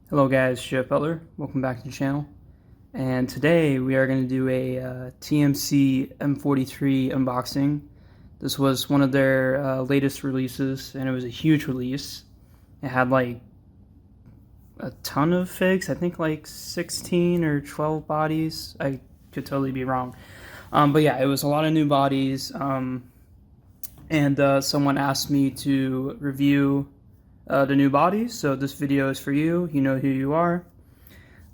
Hello guys, Jeff Butler. Welcome back to the channel. And today we are going to do a TMC M43 unboxing. This was one of their latest releases, and it was a huge release. It had like a ton of figs, I think like 16 or 12 bodies. I could totally be wrong. But yeah, it was a lot of new bodies. And someone asked me to review the new bodies, so this video is for you. You know who you are.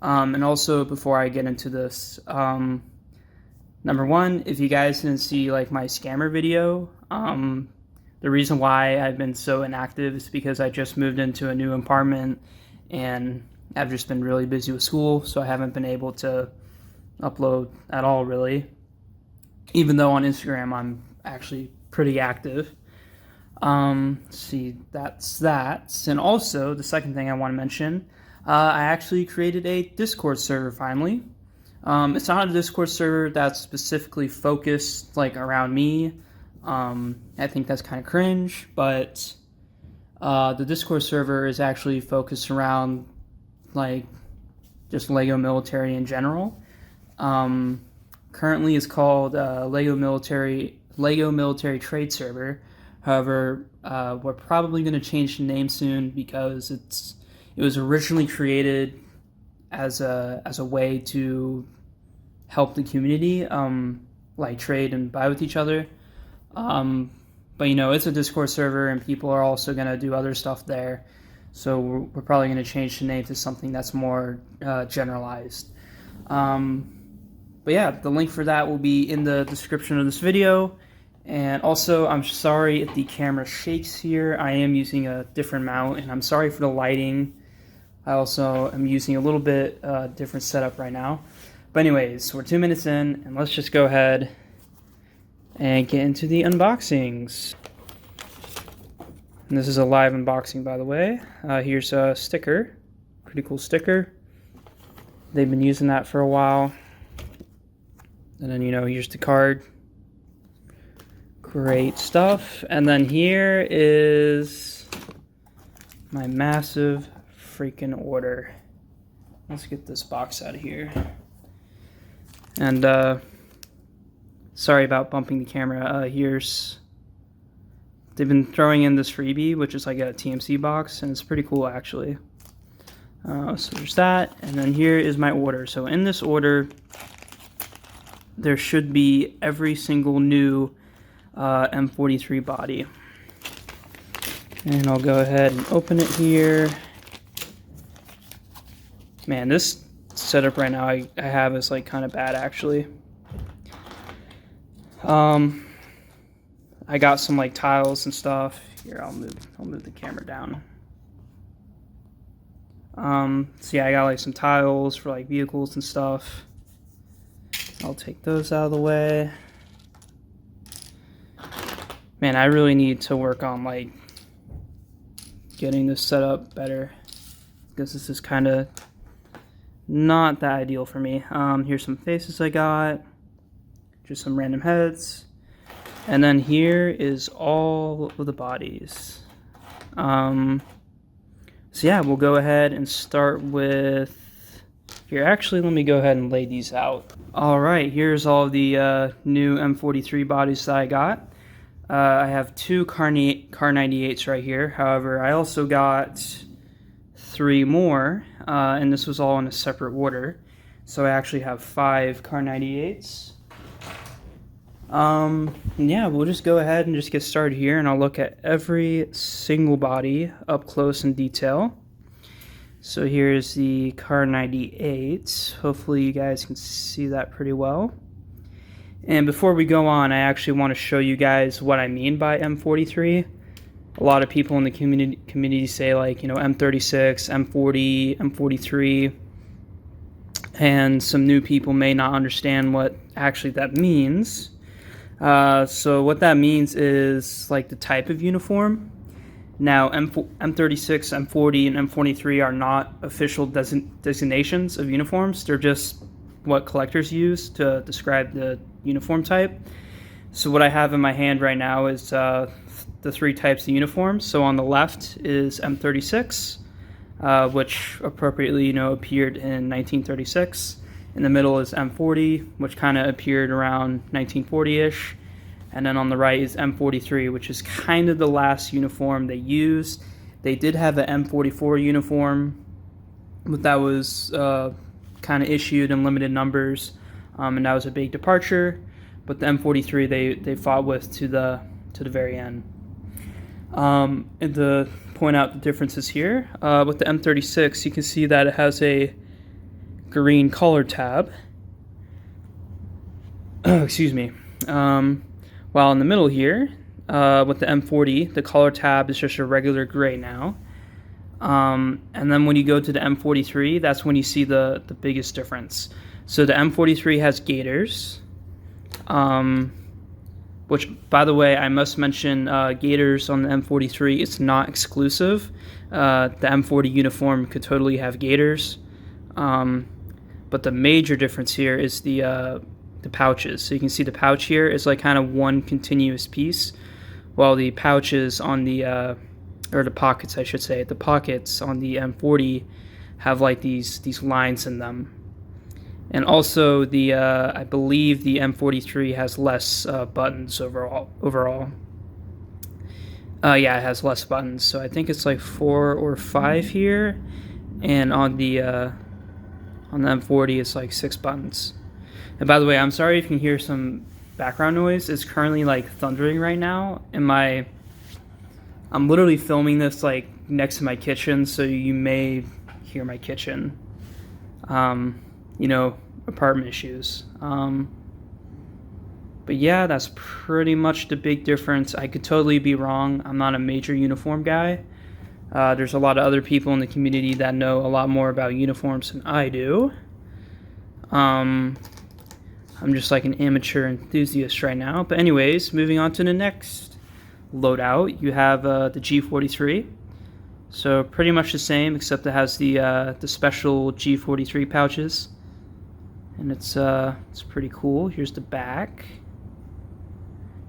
And also, before I get into this, number one, if you guys didn't see like my scammer video, the reason why I've been so inactive is because I just moved into a new apartment and I've just been really busy with school, so I haven't been able to upload at all really, even though on Instagram I'm actually pretty active. See, that's that. And also, the second thing I want to mention, I actually created a Discord server finally. It's not a Discord server that's specifically focused like around me. I think that's kind of cringe, but the Discord server is actually focused around like just Lego military in general. Currently it's called Lego military trade server. However, we're probably going to change the name soon because it was originally created as a way to help the community like trade and buy with each other. But you know, it's a Discord server and people are also going to do other stuff there. So we're probably going to change the name to something that's more generalized. But yeah, the link for that will be in the description of this video. And also, I'm sorry if the camera shakes here. I am using a different mount, and I'm sorry for the lighting. I also am using a little bit different setup right now. But anyways, we're 2 minutes in, and let's just go ahead and get into the unboxings. And this is a live unboxing, by the way. Here's a sticker. Pretty cool sticker. They've been using that for a while. And then, you know, here's the card. Great stuff. And then here is my massive freaking order. Let's get this box out of here. And sorry about bumping the camera. They've been throwing in this freebie, which is like a TMC box, and it's pretty cool actually. So there's that, and then here is my order. So in this order, there should be every single new M43 body. And I'll go ahead and open it here. Man, this setup right now I have is like kind of bad actually. I got some like tiles and stuff. Here, I'll move the camera down. So yeah, I got like some tiles for like vehicles and stuff. I'll take those out of the way. Man, I really need to work on like getting this set up better because this is kind of not that ideal for me. Here's some faces I got, just some random heads, and then here is all of the bodies. So yeah, we'll go ahead and start with here. Actually, let me go ahead and lay these out. All right, here's all the new M43 bodies that I got. I have two Car 98s right here. However, I also got 3 more, and this was all in a separate order. So I actually have 5 Car 98s. Yeah, we'll just go ahead and just get started here, and I'll look at every single body up close in detail. So here's the Car 98. Hopefully you guys can see that pretty well. And before we go on, I actually want to show you guys what I mean by M43. A lot of people in the community say like, you know, M36, M40, M43, and some new people may not understand what actually that means. So what that means is like the type of uniform. Now, M36, M40, and M43 are not official designations of uniforms. They're just what collectors use to describe the uniform type. So what I have in my hand right now is the 3 types of uniforms. So on the left is M36. which appropriately, appeared in 1936. In the middle is M40, which kind of appeared around 1940-ish. And then on the right is M43, which is kind of the last uniform they used. They did have an M44 uniform, but that was kind of issued in limited numbers, and that was a big departure. But the M43 they fought with to the very end. And to point out the differences here, with the M36, you can see that it has a green color tab. Excuse me. While in the middle here, with the M40, the color tab is just a regular gray now. And then when you go to the M43, that's when you see the biggest difference. So the M43 has gaiters, which, by the way, I must mention, gaiters on the M43, it's not exclusive. The M40 uniform could totally have gaiters. But the major difference here is the pouches. So you can see the pouch here is like kind of one continuous piece, while the pouches on the or the pockets, I should say, the pockets on the M40 have like these lines in them. And also the I believe the M43 has less buttons overall. Yeah, it has less buttons. So I think it's like 4 or 5 here, and on the M40 it's like 6 buttons. And by the way, I'm sorry if you can hear some background noise. It's currently like thundering right now, and I'm literally filming this like next to my kitchen, so you may hear my kitchen. Apartment issues. But yeah, that's pretty much the big difference. I could totally be wrong. I'm not a major uniform guy. There's a lot of other people in the community that know a lot more about uniforms than I do. I'm just like an amateur enthusiast right now. But anyways, moving on to the next loadout, you have the G43. So pretty much the same, except it has the special G43 pouches, and it's pretty cool. Here's the back,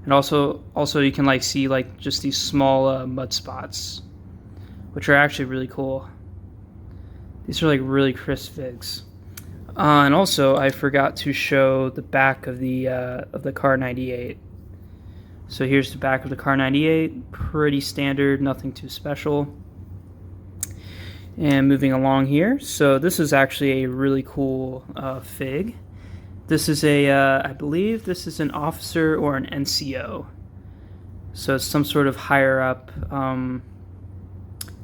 and also you can like see like just these small mud spots, which are actually really cool. These are like really crisp figs. And also I forgot to show the back of the Car 98. So here's the back of the Car 98, pretty standard, nothing too special. And moving along here, so this is actually a really cool fig. This is I believe this is an officer or an NCO. So it's some sort of higher up,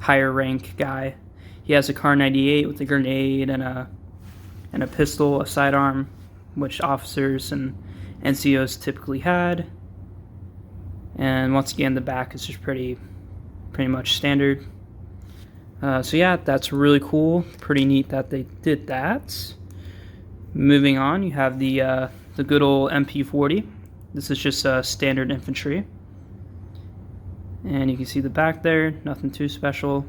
higher rank guy. He has a Car 98 with a grenade and a pistol, a sidearm, which officers and NCOs typically had. And once again, the back is just pretty much standard. So yeah, that's really cool. Pretty neat that they did that. Moving on, you have the good old MP40. This is just standard infantry. And you can see the back there, nothing too special.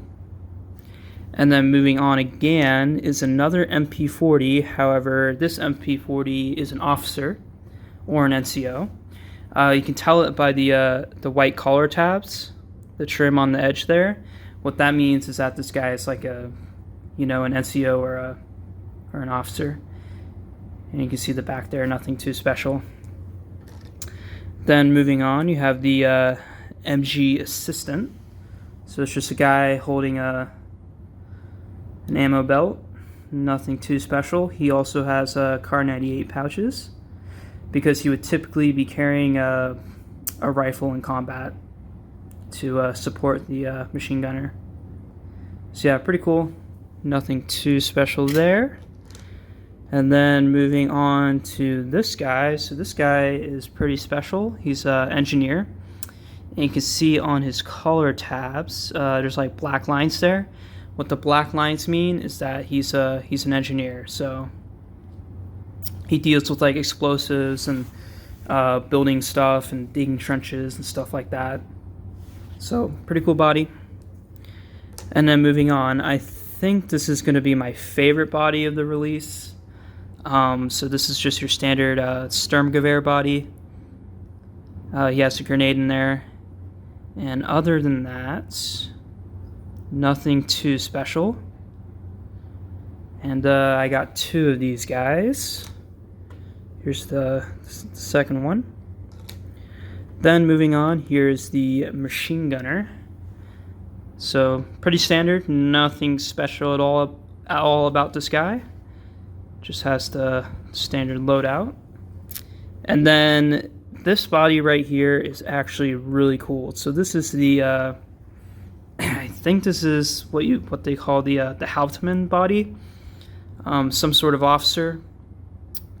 And then moving on again is another MP40. However, this MP40 is an officer or an NCO. You can tell it by the white collar tabs, the trim on the edge there. What that means is that this guy is like an NCO or an officer. And you can see the back there, nothing too special. Then moving on, you have the MG assistant. So it's just a guy holding an ammo belt, nothing too special. He also has Car 98 pouches, because he would typically be carrying a rifle in combat to support the machine gunner. So yeah, pretty cool. Nothing too special there. And then moving on to this guy. So this guy is pretty special. He's an engineer. And you can see on his collar tabs, there's like black lines there. What the black lines mean is that he's an engineer. So he deals with like explosives and building stuff and digging trenches and stuff like that. So pretty cool body. And then moving on, I think this is going to be my favorite body of the release. So this is just your standard Sturmgewehr body. He has a grenade in there. And other than that, nothing too special. And I got 2 of these guys. Here's the second one. Then moving on, here's the machine gunner. So pretty standard, nothing special at all about this guy. Just has the standard loadout. And then this body right here is actually really cool. So this is the I think this is what they call the Hauptmann body. Some sort of officer.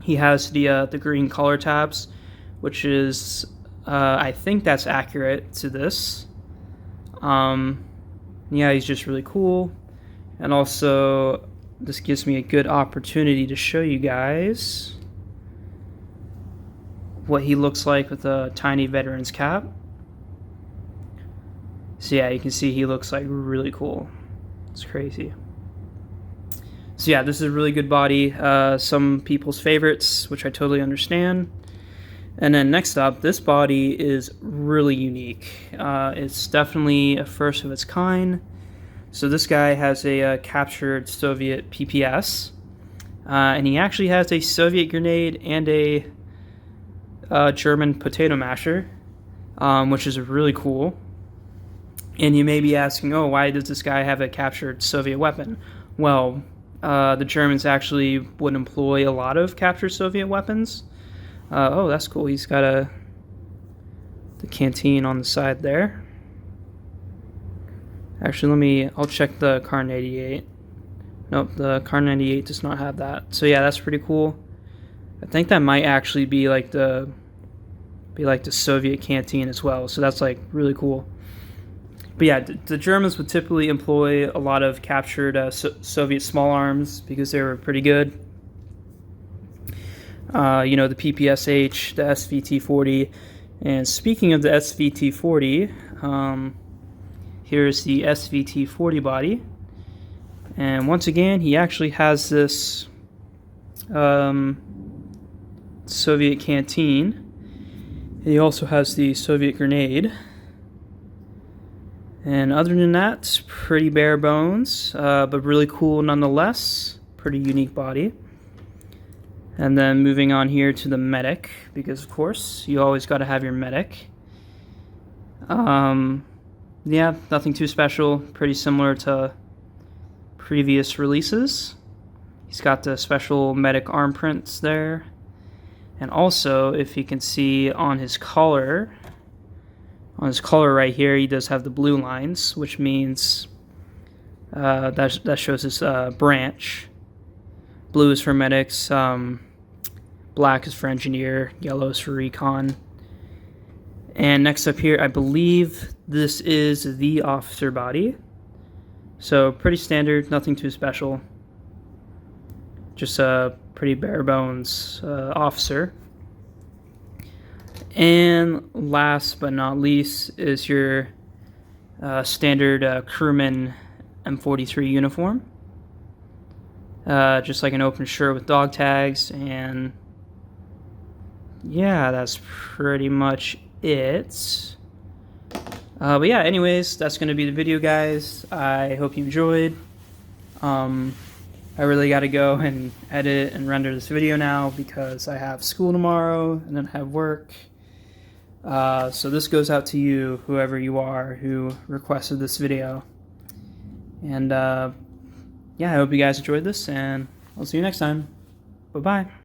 He has the green color tabs, which is I think that's accurate to this. Yeah, he's just really cool, and also this gives me a good opportunity to show you guys what he looks like with a tiny veteran's cap. So yeah, you can see he looks like really cool. It's crazy. So yeah, this is a really good body. Some people's favorites, which I totally understand. And then next up, this body is really unique. It's definitely a first of its kind. So this guy has a captured Soviet PPS. And he actually has a Soviet grenade and a German potato masher, which is really cool. And you may be asking, oh, why does this guy have a captured Soviet weapon? Well, the Germans actually would employ a lot of captured Soviet weapons. Oh, that's cool. He's got the canteen on the side there. Actually, I'll check the Kar 98. Nope, the Kar 98 does not have that. So yeah, that's pretty cool. I think that might actually be like the Soviet canteen as well. So that's like really cool. But yeah, the Germans would typically employ a lot of captured Soviet small arms because they were pretty good. You know, the PPSH, the SVT-40. And speaking of the SVT-40, here's the SVT-40 body. And once again, he actually has this Soviet canteen. He also has the Soviet grenade. And other than that, pretty bare bones, but really cool nonetheless. Pretty unique body. And then moving on here to the medic, because of course, you always got to have your medic. Yeah, nothing too special. Pretty similar to previous releases. He's got the special medic arm prints there. And also, if you can see on his collar right here, he does have the blue lines, which means that shows his branch. Blue is for medics, black is for engineer, yellow is for recon. And next up here, I believe this is the officer body. So pretty standard, nothing too special. Just a pretty bare bones officer. And last but not least is your standard crewman M43 uniform. Just like an open shirt with dog tags, and yeah, that's pretty much it. But yeah, anyways, that's going to be the video, guys. I hope you enjoyed. I really got to go and edit and render this video now because I have school tomorrow and then I have work. So this goes out to you, whoever you are, who requested this video. And yeah, I hope you guys enjoyed this, and I'll see you next time. Bye-bye.